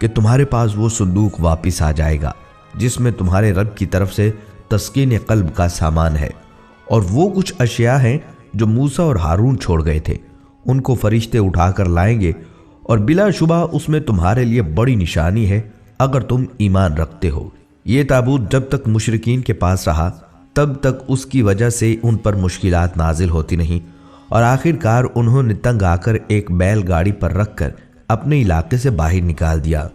کہ تمہارے پاس وہ صندوق واپس آ جائے گا جس میں تمہارے رب کی طرف سے تسکین قلب کا سامان ہے، اور وہ کچھ اشیاء ہیں جو موسیٰ اور ہارون چھوڑ گئے تھے، ان کو فرشتے اٹھا کر لائیں گے، اور بلا شبہ اس میں تمہارے لیے بڑی نشانی ہے اگر تم ایمان رکھتے ہو۔ یہ تابوت جب تک مشرکین کے پاس رہا تب تک اس کی وجہ سے ان پر مشکلات نازل ہوتی نہیں، اور آخر کار انہوں نے تنگ آ کر ایک بیل گاڑی پر رکھ کر اپنے علاقے سے باہر نکال دیا،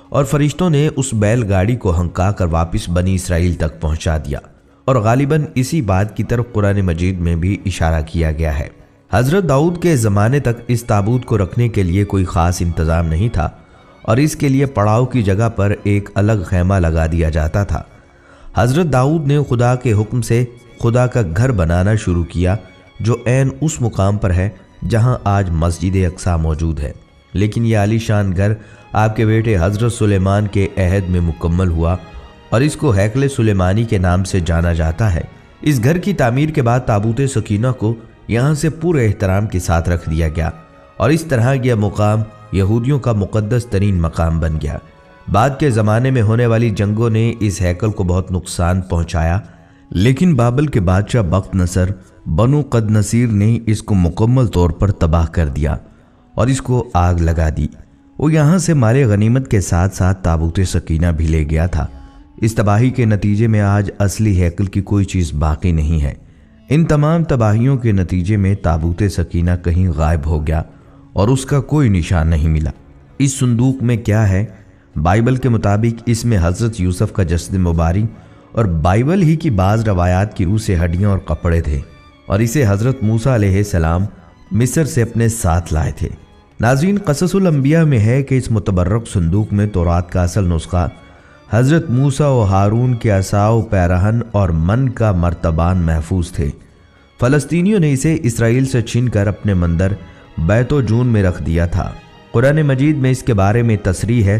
اور فرشتوں نے اس بیل گاڑی کو ہنکا کر واپس بنی اسرائیل تک پہنچا دیا، اور غالباً اسی بات کی طرف قرآن مجید میں بھی اشارہ کیا گیا ہے۔ حضرت داؤد کے زمانے تک اس تابوت کو رکھنے کے لیے کوئی خاص انتظام نہیں تھا، اور اس کے لیے پڑاؤ کی جگہ پر ایک الگ خیمہ لگا دیا جاتا تھا۔ حضرت داؤد نے خدا کے حکم سے خدا کا گھر بنانا شروع کیا جو عین اس مقام پر ہے جہاں آج مسجد اقصی موجود ہے، لیکن یہ عالی شان گھر آپ کے بیٹے حضرت سلیمان کے عہد میں مکمل ہوا، اور اس کو ہیکل سلیمانی کے نام سے جانا جاتا ہے۔ اس گھر کی تعمیر کے بعد تابوت سکینہ کو یہاں سے پورے احترام کے ساتھ رکھ دیا گیا، اور اس طرح یہ مقام یہودیوں کا مقدس ترین مقام بن گیا۔ بعد کے زمانے میں ہونے والی جنگوں نے اس ہیکل کو بہت نقصان پہنچایا، لیکن بابل کے بادشاہ بخت نصر بنو قد نصیر نے اس کو مکمل طور پر تباہ کر دیا اور اس کو آگ لگا دی۔ وہ یہاں سے مال غنیمت کے ساتھ ساتھ تابوت سکینہ بھی لے گیا تھا۔ اس تباہی کے نتیجے میں آج اصلی ہیکل کی کوئی چیز باقی نہیں ہے۔ ان تمام تباہیوں کے نتیجے میں تابوت سکینہ کہیں غائب ہو گیا اور اس کا کوئی نشان نہیں ملا۔ اس صندوق میں کیا ہے؟ بائبل کے مطابق اس میں حضرت یوسف کا جسد مبارک اور بائبل ہی کی بعض روایات کی روح سے ہڈیاں اور کپڑے تھے، اور اسے حضرت موسیٰ علیہ السلام مصر سے اپنے ساتھ لائے تھے۔ ناظرین، قصص الانبیاء میں ہے کہ اس متبرک صندوق میں تورات کا اصل نسخہ حضرت موسیٰ و ہارون کے عصا و پیرہن اور من کا مرتبان محفوظ تھے۔ فلسطینیوں نے اسے اسرائیل سے چھین کر اپنے مندر بیت و جون میں رکھ دیا تھا۔ قرآن مجید میں اس کے بارے میں تصریح ہے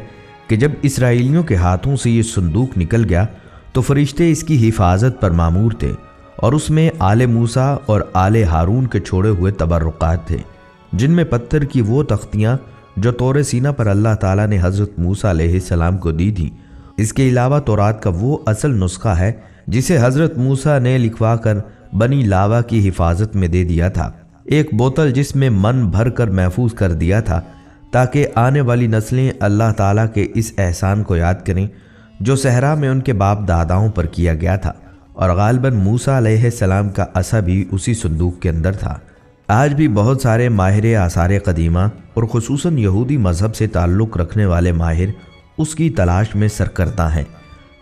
کہ جب اسرائیلیوں کے ہاتھوں سے یہ صندوق نکل گیا تو فرشتے اس کی حفاظت پر مامور تھے، اور اس میں آل موسیٰ اور آل ہارون کے چھوڑے ہوئے تبرکات تھے، جن میں پتھر کی وہ تختیاں جو طور سینا پر اللہ تعالیٰ نے حضرت موسیٰ علیہ السلام کو دی تھی۔ اس کے علاوہ تورات کا وہ اصل نسخہ ہے جسے حضرت موسیٰ نے لکھوا کر بنی لاوا کی حفاظت میں دے دیا تھا، ایک بوتل جس میں من بھر کر محفوظ کر دیا تھا تاکہ آنے والی نسلیں اللہ تعالیٰ کے اس احسان کو یاد کریں جو صحرا میں ان کے باپ داداؤں پر کیا گیا تھا، اور غالباً موسیٰ علیہ السلام کا عصا بھی اسی صندوق کے اندر تھا۔ آج بھی بہت سارے ماہر آثار قدیمہ اور خصوصاً یہودی مذہب سے تعلق رکھنے والے ماہر اس کی تلاش میں سرکردہ ہیں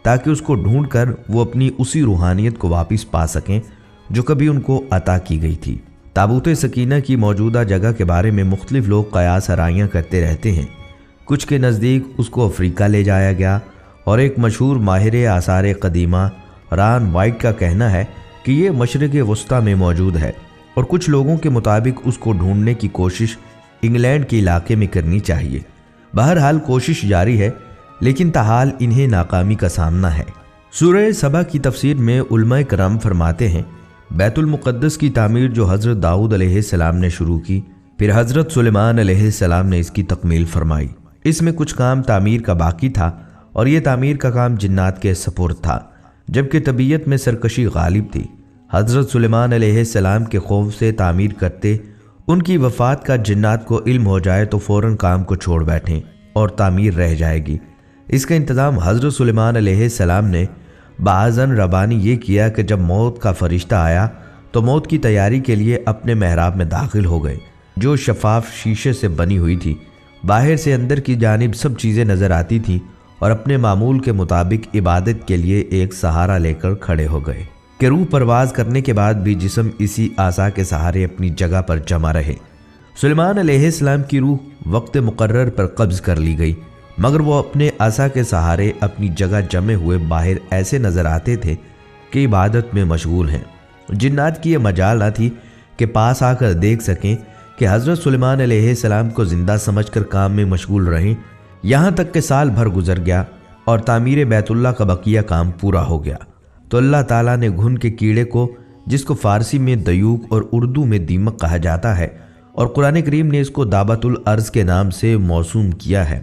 تاکہ اس کو ڈھونڈ کر وہ اپنی اسی روحانیت کو واپس پا سکیں جو کبھی ان کو عطا کی گئی تھی۔ تابوت سکینہ کی موجودہ جگہ کے بارے میں مختلف لوگ قیاس آرائیاں کرتے رہتے ہیں۔ کچھ کے نزدیک اس کو افریقہ لے جایا گیا، اور ایک مشہور ماہر آثار قدیمہ ران وائٹ کا کہنا ہے کہ یہ مشرق وسطیٰ میں موجود ہے، اور کچھ لوگوں کے مطابق اس کو ڈھونڈنے کی کوشش انگلینڈ کے علاقے میں کرنی چاہیے۔ بہرحال کوشش جاری ہے، لیکن تاحال انہیں ناکامی کا سامنا ہے۔ سورہ سبا کی تفسیر میں علماء کرام فرماتے ہیں بیت المقدس کی تعمیر جو حضرت داؤد علیہ السلام نے شروع کی، پھر حضرت سلیمان علیہ السلام نے اس کی تکمیل فرمائی۔ اس میں کچھ کام تعمیر کا باقی تھا، اور یہ تعمیر کا کام جنات کے سپرد تھا، جبکہ طبیعت میں سرکشی غالب تھی۔ حضرت سلیمان علیہ السلام کے خوف سے تعمیر کرتے ان کی وفات کا جنات کو علم ہو جائے تو فوراً کام کو چھوڑ بیٹھیں اور تعمیر رہ جائے گی۔ اس کا انتظام حضرت سلیمان علیہ السلام نے باذن ربانی یہ کیا کہ جب موت کا فرشتہ آیا تو موت کی تیاری کے لیے اپنے محراب میں داخل ہو گئے، جو شفاف شیشے سے بنی ہوئی تھی۔ باہر سے اندر کی جانب سب چیزیں نظر آتی تھیں، اور اپنے معمول کے مطابق عبادت کے لیے ایک سہارا لے کر کھڑے ہو گئے کہ روح پرواز کرنے کے بعد بھی جسم اسی عصا کے سہارے اپنی جگہ پر جمع رہے۔ سلیمان علیہ السلام کی روح وقت مقرر پر قبض کر لی گئی، مگر وہ اپنے عصا کے سہارے اپنی جگہ جمے ہوئے باہر ایسے نظر آتے تھے کہ عبادت میں مشغول ہیں۔ جنات کی یہ مجال نہ تھی کہ پاس آ کر دیکھ سکیں کہ حضرت سلیمان علیہ السلام کو زندہ سمجھ کر کام میں مشغول رہیں، یہاں تک کہ سال بھر گزر گیا اور تعمیر بیت اللہ کا بقیہ کام پورا ہو گیا تو اللہ تعالیٰ نے گھن کے کیڑے کو، جس کو فارسی میں دیوک اور اردو میں دیمک کہا جاتا ہے، اور قرآن کریم نے اس کو دابت الارض کے نام سے موسوم کیا ہے،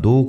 2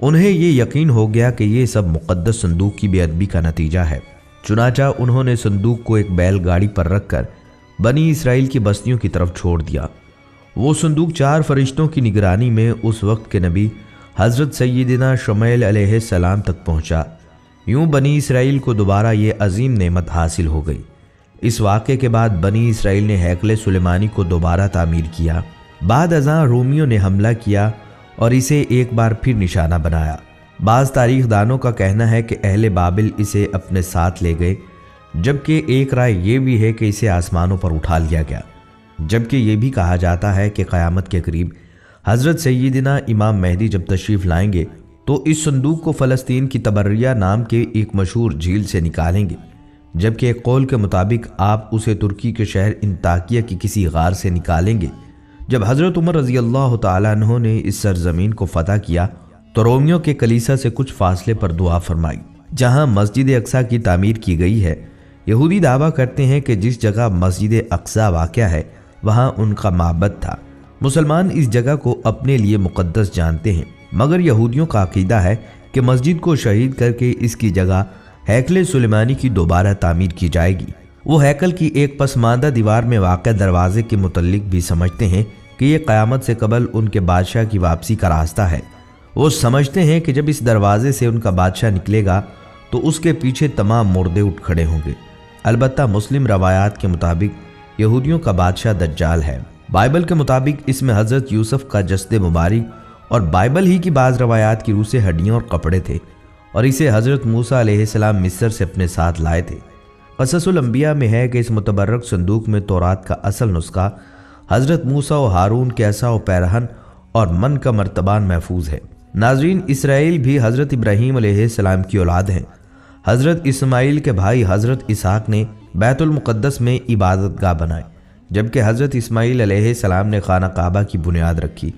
انہیں یہ یقین ہو گیا کہ یہ سب مقدس صندوق کی بے ادبی کا نتیجہ ہے۔ چنانچہ انہوں نے صندوق کو ایک بیل گاڑی پر رکھ کر بنی اسرائیل کی بستیوں کی طرف چھوڑ دیا۔ وہ صندوق 4 فرشتوں کی نگرانی میں اس وقت کے نبی حضرت سیدنا شمعیل علیہ السلام تک پہنچا۔ یوں بنی اسرائیل کو دوبارہ یہ عظیم نعمت حاصل ہو گئی۔ اس واقعے کے بعد بنی اسرائیل نے ہیکل سلیمانی کو دوبارہ تعمیر کیا۔ بعد ازاں رومیوں نے حملہ کیا اور اسے ایک بار پھر نشانہ بنایا۔ بعض تاریخ دانوں کا کہنا ہے کہ اہل بابل اسے اپنے ساتھ لے گئے، جبکہ ایک رائے یہ بھی ہے کہ اسے آسمانوں پر اٹھا لیا گیا۔ جبکہ یہ بھی کہا جاتا ہے کہ قیامت کے قریب حضرت سیدنا امام مہدی جب تشریف لائیں گے تو اس صندوق کو فلسطین کی تبریہ نام کے ایک مشہور جھیل سے نکالیں گے، جبکہ ایک قول کے مطابق آپ اسے ترکی کے شہر انطاکیہ کی کسی غار سے نکالیں گے۔ جب حضرت عمر رضی اللہ تعالیٰ عنہ نے اس سرزمین کو فتح کیا تو رومیوں کے کلیسا سے کچھ فاصلے پر دعا فرمائی، جہاں مسجد اقصیٰ کی تعمیر کی گئی ہے۔ یہودی دعویٰ کرتے ہیں کہ جس جگہ مسجد اقصیٰ واقع ہے وہاں ان کا معبد تھا۔ مسلمان اس جگہ کو اپنے لیے مقدس جانتے ہیں، مگر یہودیوں کا عقیدہ ہے کہ مسجد کو شہید کر کے اس کی جگہ ہیکل سلیمانی کی دوبارہ تعمیر کی جائے گی۔ وہ ہیکل کی ایک پسماندہ دیوار میں واقع دروازے کے متعلق بھی سمجھتے ہیں کہ یہ قیامت سے قبل ان کے بادشاہ کی واپسی کا راستہ ہے۔ وہ سمجھتے ہیں کہ جب اس دروازے سے ان کا بادشاہ نکلے گا تو اس کے پیچھے تمام مردے اٹھ کھڑے ہوں گے۔ البتہ مسلم روایات کے مطابق یہودیوں کا بادشاہ دجال ہے۔ بائبل کے مطابق اس میں حضرت یوسف کا جسد مبارک اور بائبل ہی کی بعض روایات کی روح سے ہڈیاں اور کپڑے تھے، اور اسے حضرت موسیٰ علیہ السلام مصر سے اپنے ساتھ لائے تھے۔ قصص الانبیاء میں ہے کہ اس متبرک صندوق میں تورات کا اصل نسخہ، حضرت موسیٰ و ہارون کے عصا و پیرہن اور من کا مرتبان محفوظ ہے۔ ناظرین، اسرائیل بھی حضرت ابراہیم علیہ السلام کی اولاد ہیں۔ حضرت اسماعیل کے بھائی حضرت اسحاق نے بیت المقدس میں عبادت گاہ بنائے، جبکہ حضرت اسماعیل علیہ السلام نے خانہ کعبہ کی بنیاد رکھی۔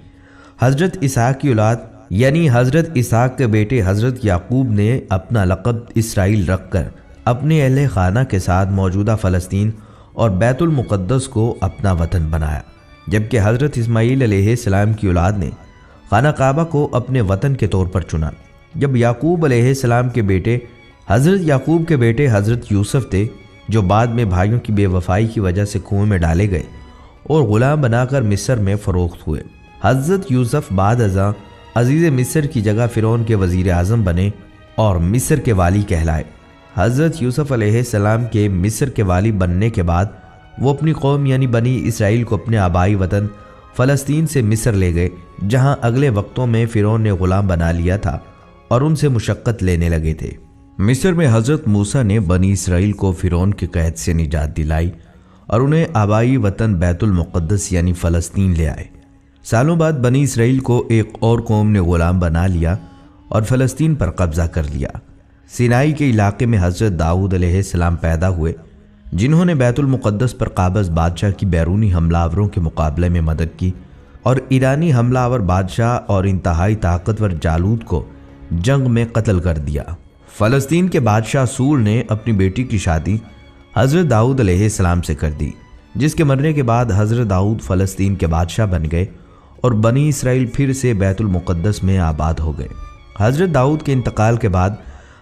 حضرت اسحاق کی اولاد یعنی حضرت اسحاق کے بیٹے حضرت یعقوب نے اپنا لقب اسرائیل رکھ کر اپنے اہل خانہ کے ساتھ موجودہ فلسطین اور بیت المقدس کو اپنا وطن بنایا، جبکہ حضرت اسماعیل علیہ السلام کی اولاد نے خانہ کعبہ کو اپنے وطن کے طور پر چنا۔ جب یعقوب علیہ السلام کے بیٹے حضرت یعقوب کے بیٹے حضرت یوسف تھے، جو بعد میں بھائیوں کی بے وفائی کی وجہ سے کنویں میں ڈالے گئے اور غلام بنا کر مصر میں فروخت ہوئے۔ حضرت یوسف بعد ازاں عزیز مصر کی جگہ فرعون کے وزیر اعظم بنے اور مصر کے والی کہلائے۔ حضرت یوسف علیہ السلام کے مصر کے والی بننے کے بعد وہ اپنی قوم یعنی بنی اسرائیل کو اپنے آبائی وطن فلسطین سے مصر لے گئے، جہاں اگلے وقتوں میں فرعون نے غلام بنا لیا تھا اور ان سے مشقت لینے لگے تھے۔ مصر میں حضرت موسیٰ نے بنی اسرائیل کو فرعون کے قید سے نجات دلائی اور انہیں آبائی وطن بیت المقدس یعنی فلسطین لے آئے۔ سالوں بعد بنی اسرائیل کو ایک اور قوم نے غلام بنا لیا اور فلسطین پر قبضہ کر لیا۔ سینائی کے علاقے میں حضرت داؤد علیہ السلام پیدا ہوئے، جنہوں نے بیت المقدس پر قابض بادشاہ کی بیرونی حملہ آوروں کے مقابلے میں مدد کی اور ایرانی حملہ آور بادشاہ اور انتہائی طاقتور جالوت کو جنگ میں قتل کر دیا۔ فلسطین کے بادشاہ سور نے اپنی بیٹی کی شادی حضرت داؤد علیہ السلام سے کر دی، جس کے مرنے کے بعد حضرت داؤد فلسطین کے بادشاہ بن گئے اور بنی اسرائیل پھر سے بیت المقدس میں آباد ہو گئے۔ حضرت داؤد کے انتقال کے بعد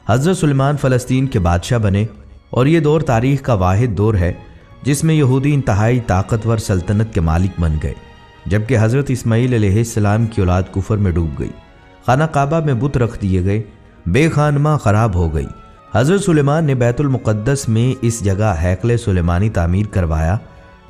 حضرت سلیمان فلسطین کے بادشاہ بنے اور یہ دور تاریخ کا واحد دور ہے جس میں یہودی انتہائی طاقتور سلطنت کے مالک بن گئے، جبکہ حضرت اسماعیل علیہ السلام کی اولاد کفر میں ڈوب گئی۔ خانہ کعبہ میں بت رکھ دیے گئے، بے خانماں خراب ہو گئی۔ حضرت سلیمان نے بیت المقدس میں اس جگہ ہیکل سلیمانی تعمیر کروایا،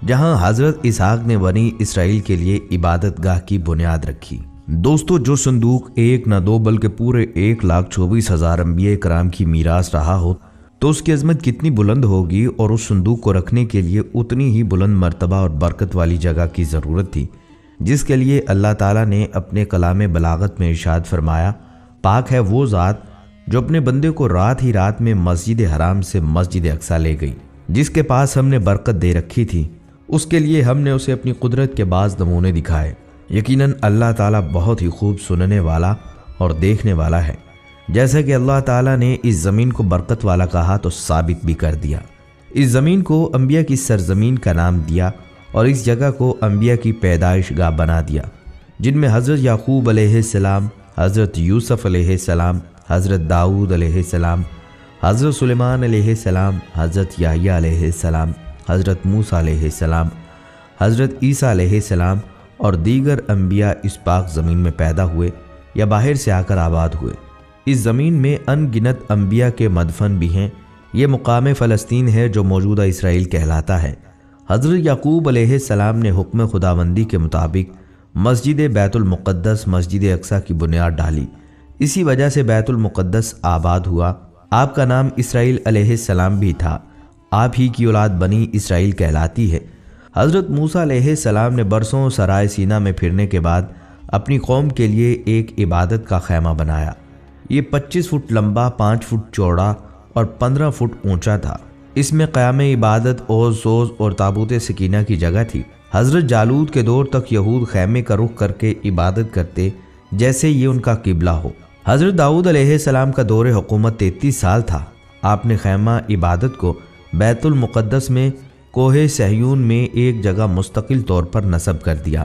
جہاں حضرت اسحاق نے بنی اسرائیل کے لیے عبادت گاہ کی بنیاد رکھی۔ دوستو، جو صندوق ایک نہ دو بلکہ پورے 1,24,000 انبیاء کرام کی میراث رہا ہو تو اس کی عظمت کتنی بلند ہوگی، اور اس صندوق کو رکھنے کے لیے اتنی ہی بلند مرتبہ اور برکت والی جگہ کی ضرورت تھی، جس کے لیے اللہ تعالیٰ نے اپنے کلام بلاغت میں ارشاد فرمایا، پاک ہے وہ ذات جو اپنے بندے کو رات ہی رات میں مسجد حرام سے مسجد اقصیٰ لے گئی، جس کے پاس ہم نے برکت دے رکھی تھی، اس کے لیے ہم نے اسے اپنی قدرت کے بعض نمونے دکھائے۔ یقیناً اللہ تعالیٰ بہت ہی خوب سننے والا اور دیکھنے والا ہے۔ جیسا کہ اللہ تعالیٰ نے اس زمین کو برکت والا کہا تو ثابت بھی کر دیا۔ اس زمین کو انبیاء کی سرزمین کا نام دیا اور اس جگہ کو انبیاء کی پیدائش گاہ بنا دیا، جن میں حضرت یعقوب علیہ السلام، حضرت یوسف علیہ السلام، حضرت داؤد علیہ السلام، حضرت سلیمان علیہ السلام، حضرت یحییٰ علیہ السلام، حضرت موسیٰ علیہ السلام، حضرت عیسیٰ علیہ السلام اور دیگر انبیاء اس پاک زمین میں پیدا ہوئے یا باہر سے آ کر آباد ہوئے۔ اس زمین میں ان گنت انبیاء کے مدفن بھی ہیں۔ یہ مقام فلسطین ہے جو موجودہ اسرائیل کہلاتا ہے۔ حضرت یعقوب علیہ السلام نے حکم خداوندی کے مطابق مسجد بیت المقدس مسجد اقصیٰ کی بنیاد ڈالی۔ اسی وجہ سے بیت المقدس آباد ہوا۔ آپ کا نام اسرائیل علیہ السلام بھی تھا۔ آپ ہی کی اولاد بنی اسرائیل کہلاتی ہے۔ حضرت موسیٰ علیہ السلام نے برسوں سرائے سینا میں پھرنے کے بعد اپنی قوم کے لیے ایک عبادت کا خیمہ بنایا۔ یہ 25 فٹ لمبا، 5 فٹ چوڑا اور 15 فٹ اونچا تھا۔ اس میں قیام عبادت، اوز سوز اور تابوت سکینہ کی جگہ تھی۔ حضرت جالوت کے دور تک یہود خیمے کا رخ کر کے عبادت کرتے جیسے یہ ان کا قبلہ ہو۔ حضرت داؤد علیہ السلام کا دور حکومت 33 سال تھا۔ آپ نے خیمہ عبادت کو بیت المقدس میں کوہ صہیون میں ایک جگہ مستقل طور پر نصب کر دیا۔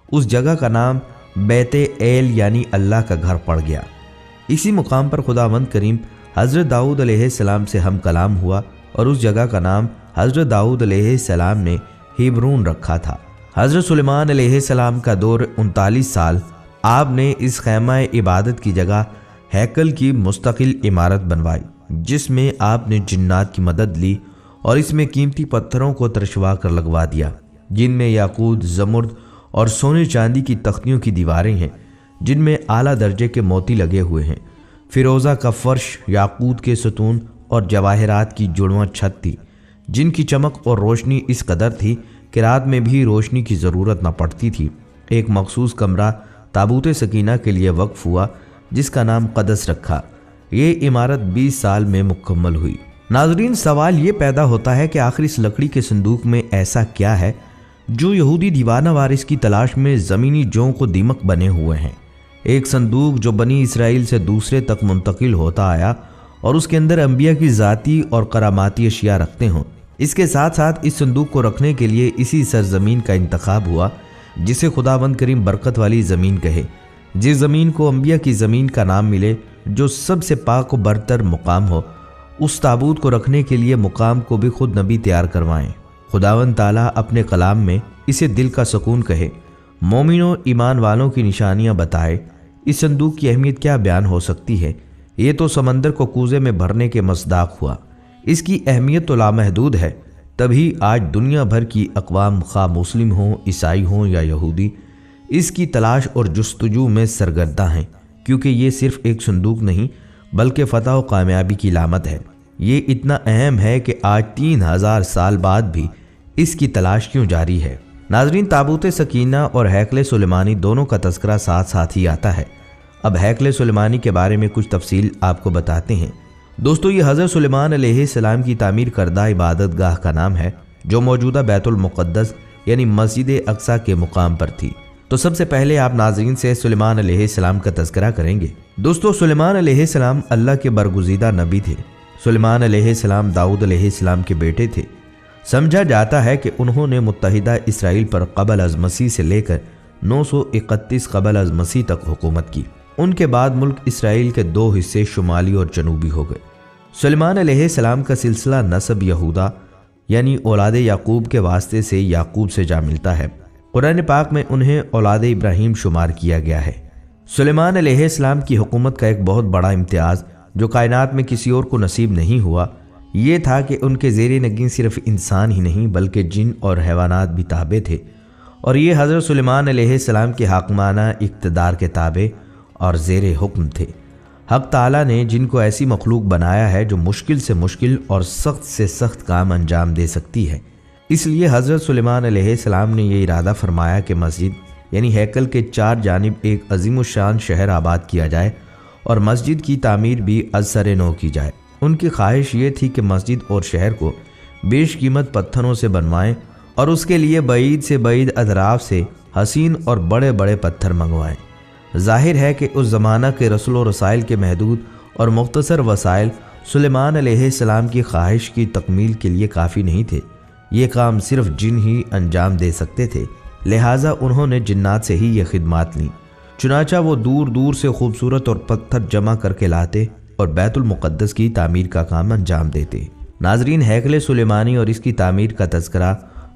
اس جگہ کا نام بیت ایل یعنی اللہ کا گھر پڑ گیا۔ اسی مقام پر خداوند کریم حضرت داؤد علیہ السلام سے ہم کلام ہوا اور اس جگہ کا نام حضرت داؤد علیہ السلام نے ہیبرون رکھا تھا۔ حضرت سلیمان علیہ السلام کا دور 39 سال۔ آپ نے اس خیمہ عبادت کی جگہ ہیکل کی مستقل عمارت بنوائی، جس میں آپ نے جنات کی مدد لی اور اس میں قیمتی پتھروں کو ترشوا کر لگوا دیا، جن میں یاقوت، زمرد اور سونے چاندی کی تختیوں کی دیواریں ہیں، جن میں اعلیٰ درجے کے موتی لگے ہوئے ہیں۔ فیروزہ کا فرش، یاقوت کے ستون اور جواہرات کی جڑواں چھت تھی، جن کی چمک اور روشنی اس قدر تھی کہ رات میں بھی روشنی کی ضرورت نہ پڑتی تھی۔ ایک مخصوص کمرہ تابوت سکینہ کے لیے وقف ہوا، جس کا نام قدس رکھا۔ یہ عمارت 20 سال میں مکمل ہوئی۔ ناظرین، سوال یہ پیدا ہوتا ہے کہ آخر اس لکڑی کے صندوق میں ایسا کیا ہے جو یہودی دیوانہ وارث کی تلاش میں زمینی جوں کو دیمک بنے ہوئے ہیں۔ ایک صندوق جو بنی اسرائیل سے دوسرے تک منتقل ہوتا آیا اور اس کے اندر انبیاء کی ذاتی اور کراماتی اشیاء رکھتے ہوں۔ اس کے ساتھ ساتھ اس صندوق کو رکھنے کے لیے اسی سرزمین کا انتخاب ہوا جسے خداوند کریم برکت والی زمین کہے، جس زمین کو انبیاء کی زمین کا نام ملے، جو سب سے پاک و برتر مقام ہو۔ اس تابوت کو رکھنے کے لیے مقام کو بھی خود نبی تیار کروائیں۔ خداوند تعالیٰ اپنے کلام میں اسے دل کا سکون کہے، مومنوں ایمان والوں کی نشانیاں بتائے۔ اس صندوق کی اہمیت کیا بیان ہو سکتی ہے؟ یہ تو سمندر کو کوزے میں بھرنے کے مصداق ہوا۔ اس کی اہمیت تو لامحدود ہے، تبھی آج دنیا بھر کی اقوام، خواہ مسلم ہوں، عیسائی ہوں یا یہودی، اس کی تلاش اور جستجو میں سرگرداں ہیں، کیونکہ یہ صرف ایک صندوق نہیں بلکہ فتح و کامیابی کی علامت ہے۔ یہ اتنا اہم ہے کہ آج 3000 سال بعد بھی اس کی تلاش کیوں جاری ہے؟ ناظرین، تابوت سکینہ اور ہیکل سلیمانی دونوں کا تذکرہ ساتھ ساتھ ہی آتا ہے۔ اب ہیکل سلیمانی کے بارے میں کچھ تفصیل آپ کو بتاتے ہیں۔ دوستو، یہ حضرت سلیمان علیہ السلام کی تعمیر کردہ عبادت گاہ کا نام ہے، جو موجودہ بیت المقدس یعنی مسجد اقصیٰ کے مقام پر تھی۔ تو سب سے پہلے آپ ناظرین سے سلیمان علیہ السلام کا تذکرہ کریں گے۔ دوستو، سلیمان علیہ السلام اللہ کے برگزیدہ نبی تھے۔ سلیمان علیہ السلام داؤد علیہ السلام کے بیٹے تھے۔ سمجھا جاتا ہے کہ انہوں نے متحدہ اسرائیل پر قبل از مسیح سے لے کر 931 قبل از مسیح تک حکومت کی۔ ان کے بعد ملک اسرائیل کے 2 حصے شمالی اور جنوبی ہو گئے۔ سلیمان علیہ السلام کا سلسلہ نسب یہودا یعنی اولاد یعقوب کے واسطے سے یعقوب سے جا ملتا ہے۔ قرآن پاک میں انہیں اولاد ابراہیم شمار کیا گیا ہے۔ سلیمان علیہ السلام کی حکومت کا ایک بہت بڑا امتیاز جو کائنات میں کسی اور کو نصیب نہیں ہوا، یہ تھا کہ ان کے زیر نگین صرف انسان ہی نہیں بلکہ جن اور حیوانات بھی تابع تھے، اور یہ حضرت سلیمان علیہ السلام کے حاکمانہ اقتدار کے تابع اور زیر حکم تھے۔ حق تعالیٰ نے جن کو ایسی مخلوق بنایا ہے جو مشکل سے مشکل اور سخت سے سخت کام انجام دے سکتی ہے، اس لیے حضرت سلیمان علیہ السلام نے یہ ارادہ فرمایا کہ مسجد یعنی ہیکل کے 4 جانب ایک عظیم الشان شہر آباد کیا جائے اور مسجد کی تعمیر بھی از سر نو کی جائے۔ ان کی خواہش یہ تھی کہ مسجد اور شہر کو بیش قیمت پتھروں سے بنوائیں اور اس کے لیے بعید سے بعید اطراف سے حسین اور بڑے بڑے پتھر منگوائیں۔ ظاہر ہے کہ اس زمانہ کے رسل و رسائل کے محدود اور مختصر وسائل سلیمان علیہ السلام کی خواہش کی تکمیل کے لیے کافی نہیں تھے۔ یہ کام صرف جن ہی انجام دے سکتے تھے، لہٰذا انہوں نے جنات سے ہی یہ خدمات لیں۔ چنانچہ وہ دور دور سے خوبصورت اور پتھر جمع کر کے لاتے اور بیت المقدس کی تعمیر کا کام انجام دیتے۔ ناظرین، ہیکل سلیمانی اور اس کی تعمیر کا تذکرہ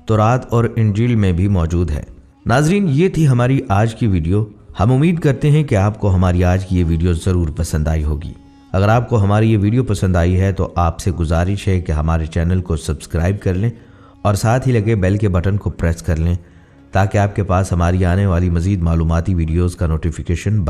تورات اور انجیل میں بھی موجود ہے۔ ناظرین، یہ تھی ہماری آج کی ویڈیو۔ ہم امید کرتے ہیں کہ آپ کو ہماری آج کی یہ ویڈیو ضرور پسند آئی ہوگی۔ اگر آپ کو ہماری یہ ویڈیو پسند آئی ہے تو آپ سے گزارش ہے کہ ہمارے چینل کو سبسکرائب کر لیں اور ساتھ ہی لگے بیل کے بٹن کو پریس کر لیں تاکہ آپ کے پاس ہماری آنے والی مزید معلوماتی ویڈیوز کا نوٹیفیکیشن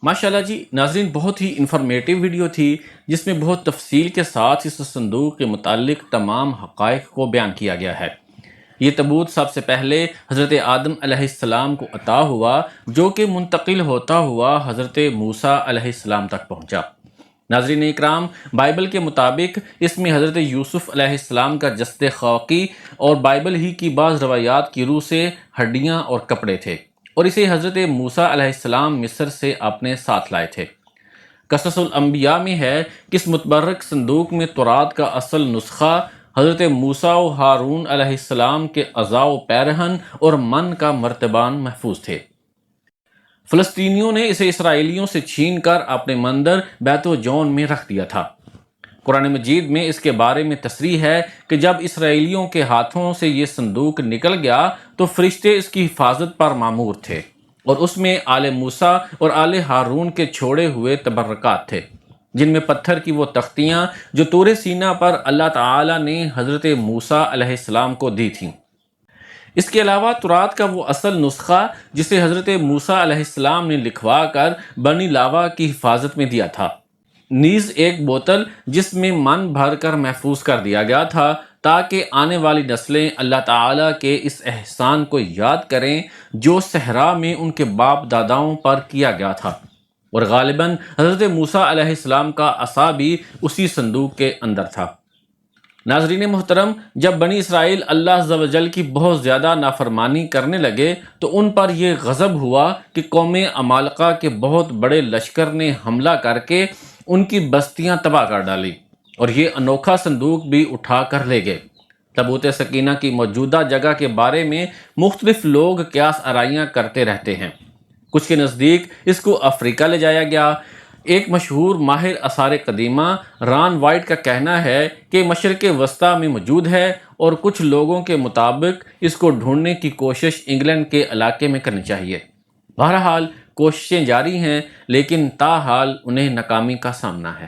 ماشاءاللہ جی ناظرین، بہت ہی انفارمیٹیو ویڈیو تھی جس میں بہت تفصیل کے ساتھ اس صندوق کے متعلق تمام حقائق کو بیان کیا گیا ہے۔ یہ تابوت سب سے پہلے حضرت آدم علیہ السلام کو عطا ہوا، جو کہ منتقل ہوتا ہوا حضرت موسیٰ علیہ السلام تک پہنچا۔ ناظرین اکرام، بائبل کے مطابق اس میں حضرت یوسف علیہ السلام کا جسد خاکی اور بائبل ہی کی بعض روایات کی روح سے ہڈیاں اور کپڑے تھے، اور اسے حضرت موسیٰ علیہ السلام مصر سے اپنے ساتھ لائے تھے۔ قصص الانبیاء میں ہے کہ اس متبرک صندوق میں تورات کا اصل نسخہ حضرت موسیٰ و ہارون علیہ السلام کے اعضاء و پیرہن اور من کا مرتبان محفوظ تھے۔ فلسطینیوں نے اسے اسرائیلیوں سے چھین کر اپنے مندر بیت و جون میں رکھ دیا تھا۔ قرآن مجید میں اس کے بارے میں تصریح ہے کہ جب اسرائیلیوں کے ہاتھوں سے یہ صندوق نکل گیا تو فرشتے اس کی حفاظت پر مامور تھے، اور اس میں آل موسیٰ اور آل ہارون کے چھوڑے ہوئے تبرکات تھے، جن میں پتھر کی وہ تختیاں جو طور سینا پر اللہ تعالی نے حضرت موسیٰ علیہ السلام کو دی تھیں۔ اس کے علاوہ تورات کا وہ اصل نسخہ جسے حضرت موسیٰ علیہ السلام نے لکھوا کر بنی لاوا کی حفاظت میں دیا تھا، نیز ایک بوتل جس میں من بھر کر محفوظ کر دیا گیا تھا تاکہ آنے والی نسلیں اللہ تعالیٰ کے اس احسان کو یاد کریں جو صحرا میں ان کے باپ داداؤں پر کیا گیا تھا، اور غالباً حضرت موسیٰ علیہ السلام کا عصا بھی اسی صندوق کے اندر تھا۔ ناظرین محترم، جب بنی اسرائیل اللہ عز و جل کی بہت زیادہ نافرمانی کرنے لگے تو ان پر یہ غضب ہوا کہ قوم عمالقہ کے بہت بڑے لشکر نے حملہ کر کے ان کی بستیاں تباہ کر ڈالی، اور یہ انوکھا صندوق بھی اٹھا کر لے گئے۔ تابوت سکینہ کی موجودہ جگہ کے بارے میں مختلف لوگ قیاس آرائیاں کرتے رہتے ہیں۔ کچھ کے نزدیک اس کو افریقہ لے جایا گیا۔ ایک مشہور ماہر آثار قدیمہ ران وائٹ کا کہنا ہے کہ مشرق وسطیٰ میں موجود ہے، اور کچھ لوگوں کے مطابق اس کو ڈھونڈنے کی کوشش انگلینڈ کے علاقے میں کرنی چاہیے۔ بہرحال کوششیں جاری ہیں، لیکن تاحال انہیں ناکامی کا سامنا ہے۔